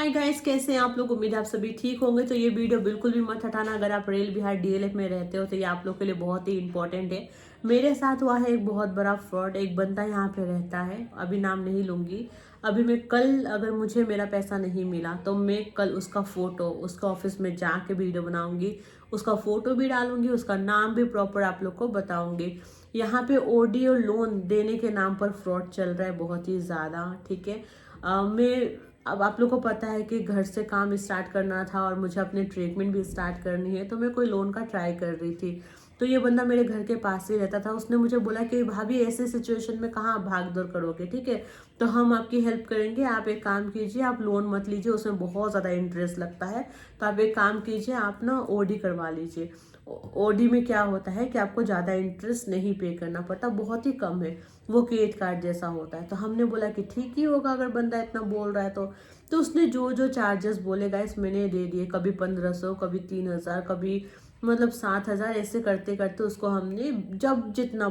Hi guys, कैसे हैं आप लोग। उम्मीद है आप सभी ठीक होंगे। तो ये वीडियो बिल्कुल भी मत हटाना। अगर आप रेल बिहार डीएलएफ में रहते हो तो ये आप लोग के लिए बहुत ही इंपॉर्टेंट है। मेरे साथ हुआ है एक बहुत बड़ा फ्रॉड। एक बंदा यहाँ पे रहता है, अभी नाम नहीं लूंगी। अभी मैं कल, अगर मुझे मेरा पैसा नहीं मिला तो मैं कल उसका फोटो उसका ऑफिस में जाके वीडियो बनाऊंगी, उसका फोटो भी डालूंगी, उसका नाम भी प्रॉपर आप लोग को बताऊंगी। यहाँ पे ओडी और लोन देने के नाम पर फ्रॉड चल रहा है बहुत ही ज़्यादा। ठीक है। मैं अब आप लोग को पता है कि घर से काम स्टार्ट करना था और मुझे अपने ट्रीटमेंट भी स्टार्ट करनी है, तो मैं कोई लोन का ट्राई कर रही थी। तो ये बंदा मेरे घर के पास ही रहता था। उसने मुझे बोला कि भाभी ऐसे सिचुएशन में कहाँ आप भाग दौड़ करोगे, ठीक है, तो हम आपकी हेल्प करेंगे। आप एक काम कीजिए, आप लोन मत लीजिए, उसमें बहुत ज़्यादा इंटरेस्ट लगता है। तो आप एक काम कीजिए, आप ना ओडी करवा लीजिए। ओडी में क्या होता है कि आपको ज़्यादा इंटरेस्ट नहीं पे करना पड़ता, बहुत ही कम है। वो क्रेडिट कार्ड जैसा होता है। तो हमने बोला कि ठीक ही होगा अगर बंदा इतना बोल रहा है तो उसने जो जो चार्जेस बोले गाइस मैंने दे दिए। कभी 1500, कभी 3000, कभी मतलब 7000, ऐसे करते करते उसको हमने जब जितना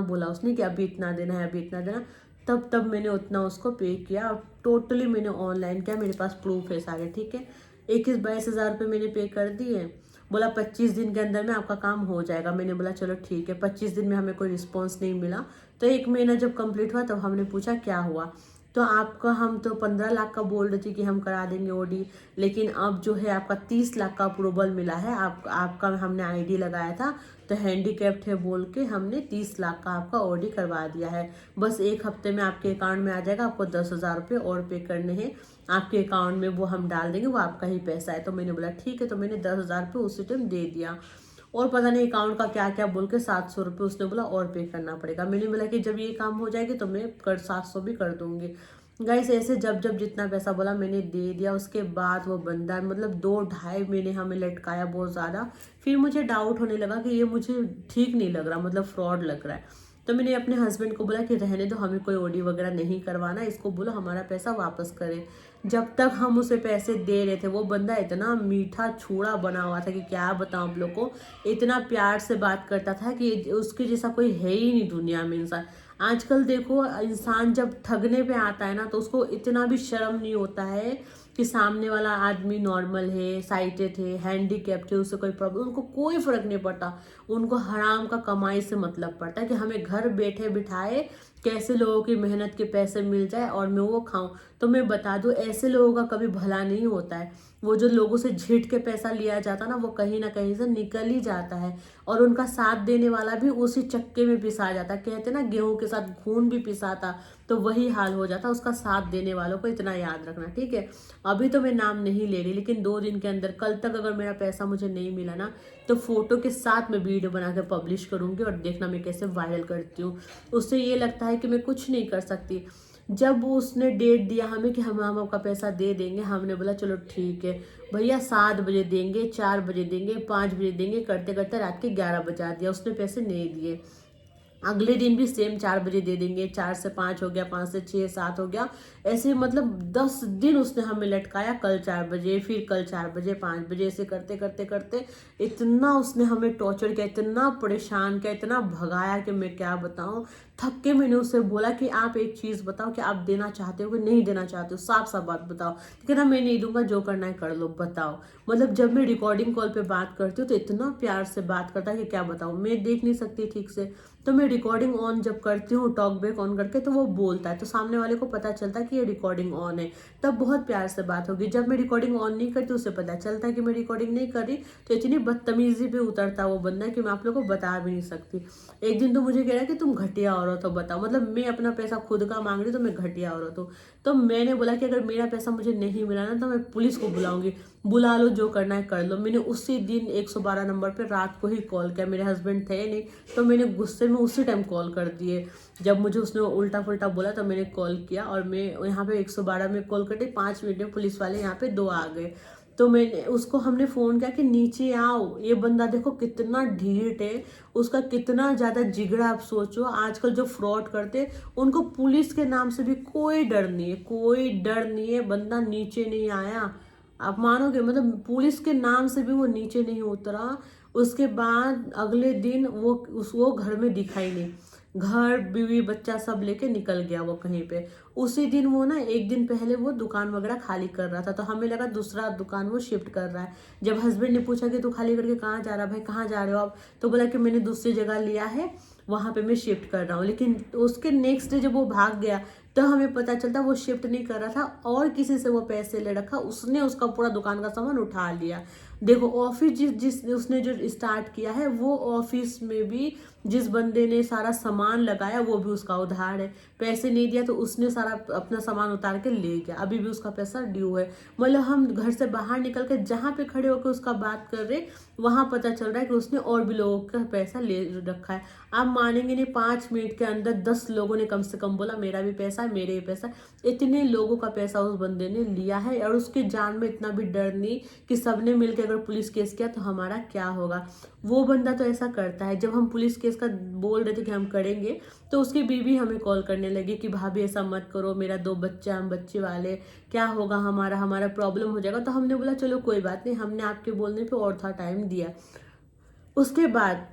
बोला उसने कि अभी इतना देना है, अभी इतना देना, तब तब मैंने उतना उसको पे किया। टोटली मैंने ऑनलाइन किया, मेरे पास प्रूफ है सारे। ठीक है। 21-22 हज़ार रुपये मैंने पे कर दिए। बोला 25 दिन के अंदर में आपका काम हो जाएगा। मैंने बोला चलो ठीक है। 25 दिन में हमें कोई रिस्पॉन्स नहीं मिला। तो एक महीना जब कंप्लीट हुआ तब हमने पूछा क्या हुआ। तो आपका, हम तो 15 लाख का बोल रहे थे कि हम करा देंगे ओडी, लेकिन अब जो है आपका 30 लाख का अप्रूवल मिला है। आपका हमने आईडी लगाया था तो हैंडीकैप्ड है बोल के हमने 30 लाख का आपका ओडी करवा दिया है। बस एक हफ्ते में आपके अकाउंट में आ जाएगा। आपको 10,000 रुपये और पे करने हैं आपके अकाउंट में, वो हम डाल देंगे, वो आपका ही पैसा है। तो मैंने बोला ठीक है। तो मैंने 10,000 रुपये उसी टाइम दे दिया। और पता नहीं अकाउंट का क्या क्या बोल के 700 रुपये उसने बोला और पे करना पड़ेगा। मैंने बोला कि जब ये काम हो जाएगी तो मैं 700 भी कर दूंगी। गाइस ऐसे जब जब जितना पैसा बोला मैंने दे दिया। उसके बाद वो बंदा मतलब 2-2.5 महीने हमें लटकाया बहुत ज़्यादा। फिर मुझे डाउट होने लगा कि ये मुझे ठीक नहीं लग रहा, मतलब फ्रॉड लग रहा है। तो मैंने अपने हस्बैंड को बोला कि रहने दो, हमें कोई ओडी वगैरह नहीं करवाना, इसको बोलो हमारा पैसा वापस करे। जब तक हम उसे पैसे दे रहे थे वो बंदा इतना मीठा छूड़ा बना हुआ था कि क्या बताऊं आप लोग को। इतना प्यार से बात करता था कि उसके जैसा कोई है ही नहीं दुनिया में इंसान। आजकल देखो, इंसान जब ठगने पे आता है ना तो उसको इतना भी शर्म नहीं होता है कि सामने वाला आदमी नॉर्मल है, साइटेड है, हैंडीकैप्ड है, उससे कोई प्रॉब्लम, उनको कोई फर्क नहीं पड़ता। उनको हराम का कमाई से मतलब पड़ता है कि हमें घर बैठे बिठाए कैसे लोगों की मेहनत के पैसे मिल जाए और मैं वो खाऊं। तो मैं बता दूं, ऐसे लोगों का कभी भला नहीं होता है। वो जो लोगों से झिट के पैसा लिया जाता ना, वो कहीं ना कहीं से निकल ही जाता है। और उनका साथ देने वाला भी उसी चक्के में पिसा जाता। कहते ना, गेहूं के साथ खून भी पिसाता, तो वही हाल हो जाता उसका साथ देने वालों को। इतना याद रखना, ठीक है। अभी तो मैं नाम नहीं ले रही, लेकिन 2 दिन के अंदर, कल तक अगर मेरा पैसा मुझे नहीं मिला ना तो फोटो के साथ मैं वीडियो बना कर पब्लिश करूंगी और देखना मैं कैसे वायरल करती हूँ। उससे ये लगता है कि मैं कुछ नहीं कर सकती। जब उसने डेट दिया हमें कि हम आपका पैसा दे देंगे, हमने बोला चलो ठीक है भैया, 7 बजे देंगे, 4 बजे देंगे, 5 बजे देंगे, करते करते रात के 11 बजा दिया। उसने पैसे नहीं दिए। अगले दिन भी सेम 4 बजे दे देंगे, 4 से 5 हो गया, 5 से 6, 7 हो गया। ऐसे मतलब 10 दिन उसने हमें लटकाया। कल 4 बजे, फिर कल 4 बजे, 5 बजे, ऐसे करते करते करते इतना उसने हमें टॉर्चर किया, इतना परेशान किया, इतना भगाया कि मैं क्या बताऊं। थक के मैंने उससे बोला कि आप एक चीज बताओ कि आप देना चाहते हो कि नहीं देना चाहते हो, साफ साफ बात बताओ। ठीक है ना, मैं नहीं दूंगा, जो करना है कर लो, बताओ। मतलब जब मैं रिकॉर्डिंग कॉल पे बात करती हूँ तो इतना प्यार से बात करता है कि क्या बताऊँ। मैं देख नहीं सकती ठीक से, तो मैं रिकॉर्डिंग ऑन जब करती हूँ टॉक बैक ऑन करके तो वो बोलता है, तो सामने वाले को पता चलता है कि ये रिकॉर्डिंग ऑन है। तब बहुत प्यार से बात होगी। जब मैं रिकॉर्डिंग ऑन नहीं करती उसे पता चलता है कि मैं रिकॉर्डिंग नहीं कर रही, तो इतनी बदतमीजी पे उतरता वो बंदा कि मैं आप लोगों को बता भी नहीं सकती। एक दिन तो मुझे कह रहा है कि तुम घटिया औरत हो, बताओ। मतलब मैं अपना पैसा खुद का मांग रही तो मैं घटिया औरत हूँ। तो मैंने बोला कि अगर मेरा पैसा मुझे नहीं मिला ना तो मैं पुलिस को बुलाऊंगी। बुला लो, जो करना है कर लो। मैंने उसी दिन 112 नंबर पे रात को ही कॉल किया। मेरे हस्बैंड थे नहीं, तो मैंने गुस्से में उसी टाइम कॉल कर दिए। जब मुझे उसने उल्टा पुल्टा बोला तो मैंने कॉल किया और मैं यहाँ पे 112 में कॉल करते 5 मिनट में पुलिस वाले यहाँ पे 2 आ गए। तो मैंने उसको, हमने फोन किया कि नीचे आओ। ये बंदा देखो कितना ढीठ है, उसका कितना ज्यादा जिगरा। आप सोचो, आजकल जो फ्रॉड करते उनको पुलिस के नाम से भी कोई डर नहीं है, कोई डर नहीं है। बंदा नीचे नहीं आया, आप मानोगे, मतलब पुलिस के नाम से भी वो नीचे नहीं उतरा। उसके बाद अगले दिन वो घर में दिखाई नहीं। घर बीवी बच्चा सब लेके निकल गया वो कहीं पे। उसी दिन वो ना एक दिन पहले वो दुकान वगैरह खाली कर रहा था, तो हमें लगा दूसरा दुकान वो शिफ्ट कर रहा है। जब हस्बैंड ने पूछा कि तू खाली करके कहाँ जा रहा है भाई, कहाँ जा रहे हो आप, तो बोला कि मैंने दूसरी जगह लिया है, वहां पे मैं शिफ्ट कर रहा हूँ। लेकिन उसके नेक्स्ट डे जब वो भाग गया तो हमें पता चलता वो शिफ्ट नहीं कर रहा था और किसी से वो पैसे ले रखा, उसने उसका पूरा दुकान का सामान उठा लिया। देखो ऑफिस जिस उसने जो स्टार्ट किया है, वो ऑफिस में भी जिस बंदे ने सारा सामान लगाया वो भी उसका उधार है। पैसे नहीं दिया तो उसने सारा अपना सामान उतार के ले गया, अभी भी उसका पैसा ड्यू है। मतलब हम घर से बाहर निकल के जहाँ पे खड़े होकर उसका बात कर रहे, वहां पता चल रहा है कि उसने और भी लोगों का पैसा ले रखा है। आप मानेंगे नहीं, 5 मिनट के अंदर 10 लोगों ने कम से कम बोला मेरा भी पैसा है, मेरे भी पैसा। इतने लोगों का पैसा उस बंदे ने लिया है, और उसकी जान में इतना भी डर नहीं कि सबने मिलकर अगर पुलिस केस किया तो हमारा क्या होगा। वो बंदा तो ऐसा करता है। जब हम पुलिस केस का बोल रहे थे कि हम करेंगे, तो उसकी बीवी हमें कॉल करने लगी कि भाभी ऐसा मत करो, मेरा 2 बच्चा, हम बच्चे वाले, क्या होगा हमारा हमारा प्रॉब्लम हो जाएगा। तो हमने बोला चलो कोई बात नहीं, हमने आपके बोलने पे और था टाइम दिया। उसके बाद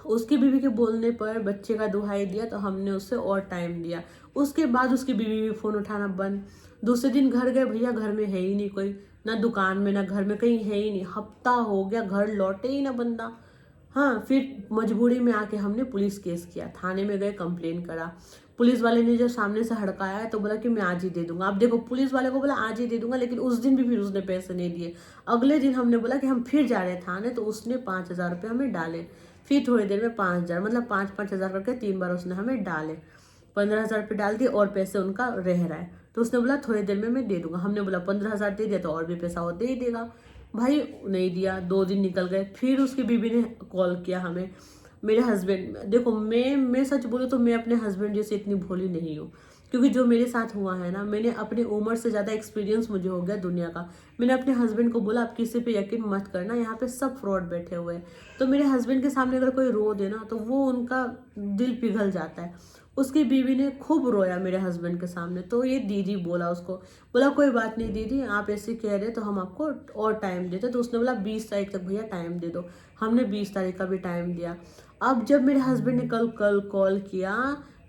उसकी बीवी के बोलने पर बच्चे का दुहाई दिया तो हमने उससे और टाइम दिया। उसके बाद उसकी बीवी भी फोन उठाना बंद। दूसरे दिन घर गए, भैया घर में है ही नहीं कोई, ना दुकान में ना घर में, कहीं है ही नहीं। हफ्ता हो गया, घर लौटे ही ना बंदा। हाँ, फिर मजबूरी में आके हमने पुलिस केस किया, थाने में गए, कंप्लेन करा। पुलिस वाले ने जो सामने से हड़काया तो बोला कि मैं आज ही दे दूंगा। अब देखो पुलिस वाले को बोला आज ही दे दूंगा, लेकिन उस दिन भी फिर उसने पैसे नहीं दिए। अगले दिन हमने बोला कि हम फिर जा रहे हैं थाने, तो उसने 5,000 रुपये हमें डाले। फिर थोड़ी देर में 5,000, मतलब 5-5 हज़ार करके 3 बार उसने हमें डाले। 15,000 रुपये डाल दिए और पैसे उनका रह रहा है। तो उसने बोला थोड़ी देर में मैं दे दूंगा। हमने बोला 15,000 दे दिया तो और भी पैसा वो दे ही देगा। भाई नहीं दिया, 2 दिन निकल गए। फिर उसकी बीवी ने कॉल किया हमें। मेरे हस्बैंड, देखो मैं सच बोलूँ तो मैं अपने हस्बैंड जैसे इतनी भोली नहीं हूँ, क्योंकि जो मेरे साथ हुआ है ना, मैंने अपनी उम्र से ज़्यादा एक्सपीरियंस मुझे हो गया दुनिया का। मैंने अपने हस्बैंड को बोला आप किसी पे यकीन मत करना, यहाँ पे सब फ्रॉड बैठे हुए हैं। तो मेरे हस्बैंड के सामने अगर कोई रो दे ना तो वो उनका दिल पिघल जाता है। उसकी बीवी ने खूब रोया मेरे हस्बैंड के सामने। तो ये दीदी बोला उसको, बोला कोई बात नहीं दीदी, आप ऐसे कह रहे तो हम आपको और टाइम देते। तो उसने बोला 20 तारीख तक भैया टाइम दे दो। हमने 20 तारीख का भी टाइम दिया। अब जब मेरे हस्बैंड ने कल कल कॉल किया,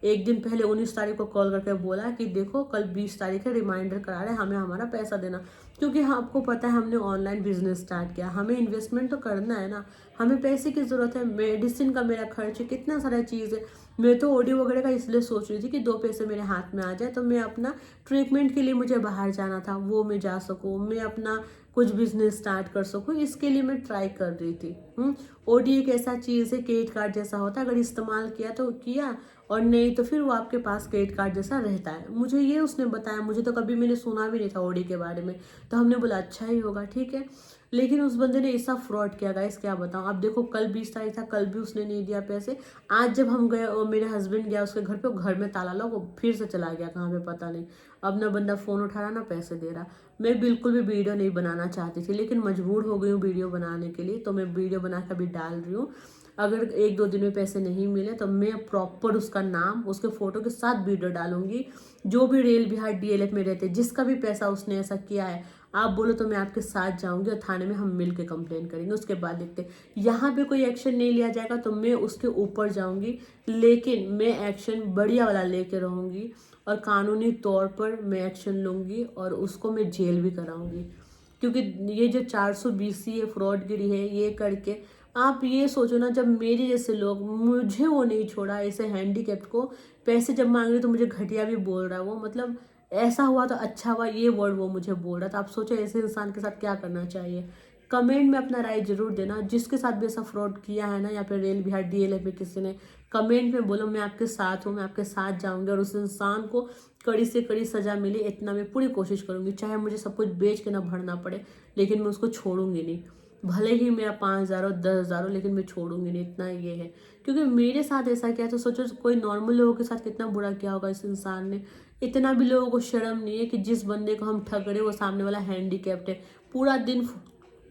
एक दिन पहले 19 तारीख को कॉल करके बोला कि देखो कल 20 तारीख है, रिमाइंडर करा रहे हैं, हमें हमारा पैसा देना। क्योंकि हाँ, आपको पता है हमने ऑनलाइन बिजनेस स्टार्ट किया, हमें इन्वेस्टमेंट तो करना है ना, हमें पैसे की ज़रूरत है। मेडिसिन का मेरा खर्च है, कितना सारा चीज़ है। मैं तो ऑडियो वगैरह का इसलिए सोच रही थी कि 2 पैसे मेरे हाथ में आ जाए तो मैं अपना ट्रीटमेंट के लिए, मुझे बाहर जाना था, वो मैं जा सकूँ, मैं अपना कुछ बिजनेस स्टार्ट कर सकूँ, इसके लिए मैं ट्राई कर रही थी। ओडी एक ऐसा चीज़ है, क्रेडिट कार्ड जैसा होता है, अगर इस्तेमाल किया तो किया, और नहीं तो फिर वो आपके पास क्रेडिट कार्ड जैसा रहता है। मुझे ये उसने बताया, मुझे तो कभी मैंने सुना भी नहीं था ओडी के बारे में। तो हमने बोला अच्छा ही होगा, ठीक है। लेकिन उस बंदे ने ऐसा फ्रॉड किया गाइस, क्या बताऊं। अब देखो कल 20 तारीख था, कल भी उसने नहीं दिया पैसे। आज जब हम गए और मेरे हस्बैंड गया उसके घर पे, घर में ताला लगा, वो फिर से चला गया कहाँ पे पता नहीं। अब ना बंदा फ़ोन उठा रहा ना पैसे दे रहा। मैं बिल्कुल भी वीडियो नहीं बनाना चाहती थी, लेकिन मजबूर हो गई हूँ वीडियो बनाने के लिए, तो मैं वीडियो बना के अभी डाल रही हूँ। अगर 1-2 दिन में पैसे नहीं मिले तो मैं प्रॉपर उसका नाम, उसके फोटो के साथ वीडियो डालूंगी। जो भी रेल बिहार डीएलएफ में रहते, जिसका भी पैसा उसने ऐसा किया है, आप बोलो तो मैं आपके साथ जाऊंगी और थाने में हम मिल के कंप्लेन करेंगे। उसके बाद देखते, यहाँ पे कोई एक्शन नहीं लिया जाएगा तो मैं उसके ऊपर जाऊंगी, लेकिन मैं एक्शन बढ़िया वाला लेके रहूंगी और कानूनी तौर पर मैं एक्शन लूंगी और उसको मैं जेल भी कराऊंगी। क्योंकि ये जो 420 ये फ्रॉडगिरी है, ये करके आप ये सोचो ना, जब मेरे जैसे लोग, मुझे वो नहीं छोड़ा, ऐसे हैंडीकैप्ड को पैसे जब मांग रहे तो मुझे घटिया भी बोल रहा है वो, मतलब ऐसा हुआ तो अच्छा हुआ, ये वर्ड वो मुझे बोल रहा था। आप सोचो ऐसे इंसान के साथ क्या करना चाहिए। कमेंट में अपना राय जरूर देना, जिसके साथ भी ऐसा फ्रॉड किया है ना, या फिर रेल बिहार डीएलएफ में किसी ने, कमेंट में बोलो मैं आपके साथ हूँ, मैं आपके साथ जाऊंगी और उस इंसान को कड़ी से कड़ी सजा मिले इतना मैं पूरी कोशिश करूंगी। चाहे मुझे सब कुछ बेच के ना भरना पड़े, लेकिन मैं उसको छोड़ूंगी नहीं। भले ही मेरा 5,000 हो 10,000 हो, लेकिन मैं छोड़ूंगी नहीं, इतना ये है। क्योंकि मेरे साथ ऐसा किया तो सोचो कोई नॉर्मल लोगों के साथ कितना बुरा किया होगा इस इंसान ने। इतना भी लोगों को शर्म नहीं है कि जिस बंदे को हम ठग रहे वो सामने वाला हैंडीकैप्ड है। पूरा दिन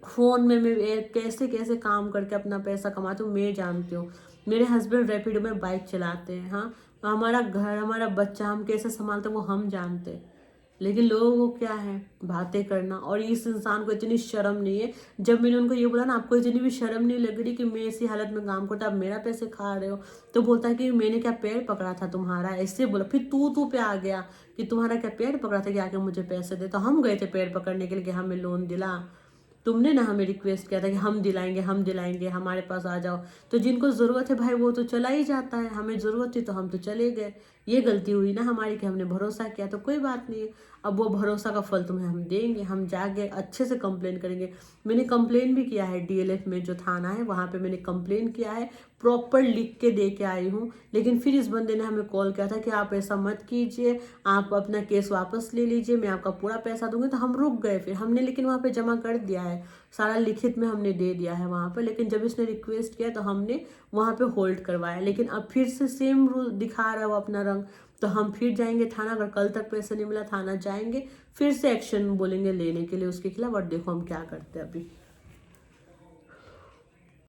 फ़ोन में मैं कैसे कैसे काम करके अपना पैसा कमाती हूँ मैं जानती हूँ। मेरे हस्बैंड रैपिडो में बाइक चलाते हैं, हाँ, हमारा घर, हमारा बच्चा हम कैसे संभालते हैं वो हम जानते हैं। लेकिन लोगों को क्या है, बातें करना। और इस इंसान को इतनी शर्म नहीं है। जब मैंने उनको ये बोला ना, आपको इतनी भी शर्म नहीं लग रही कि मैं ऐसी हालत में काम करता, आप मेरा पैसे खा रहे हो, तो बोलता है कि मैंने क्या पैर पकड़ा था तुम्हारा, ऐसे बोला। फिर तू पे आ गया कि तुम्हारा क्या पैर पकड़ा था कि आके मुझे पैसे दे। तो हम गए थे पैर पकड़ने के लिए कि हमें लोन दिला, तुमने ना हमें रिक्वेस्ट किया था कि हम दिलाएंगे, हमारे पास आ जाओ। तो जिनको ज़रूरत है भाई वो तो चला ही जाता है, हमें ज़रूरत थी तो हम तो चले गए। ये गलती हुई ना हमारी कि हमने भरोसा किया, तो कोई बात नहीं है। अब वो भरोसा का फल तुम्हें हम देंगे, हम जाके अच्छे से कंप्लेन करेंगे। मैंने कंप्लेन भी किया है डीएलएफ में, जो थाना है वहाँ पे मैंने कंप्लेन किया है, प्रॉपर लिख के दे के आई हूँ। लेकिन फिर इस बंदे ने हमें कॉल किया था कि आप ऐसा मत कीजिए, आप अपना केस वापस ले लीजिए, मैं आपका पूरा पैसा दूंगी। तो हम रुक गए फिर, हमने लेकिन वहाँ पे जमा कर दिया है, सारा लिखित में हमने दे दिया है वहाँ पर। लेकिन जब इसने रिक्वेस्ट किया तो हमने वहाँ पे होल्ड करवाया। लेकिन अब फिर से सेम रूल दिखा रहा है वो अपना रंग, तो हम फिर जाएंगे थाना। अगर कल तक पैसे नहीं मिला, थाना जाएंगे, फिर से एक्शन बोलेंगे लेने के लिए उसके खिलाफ। और देखो हम क्या करते हैं अभी।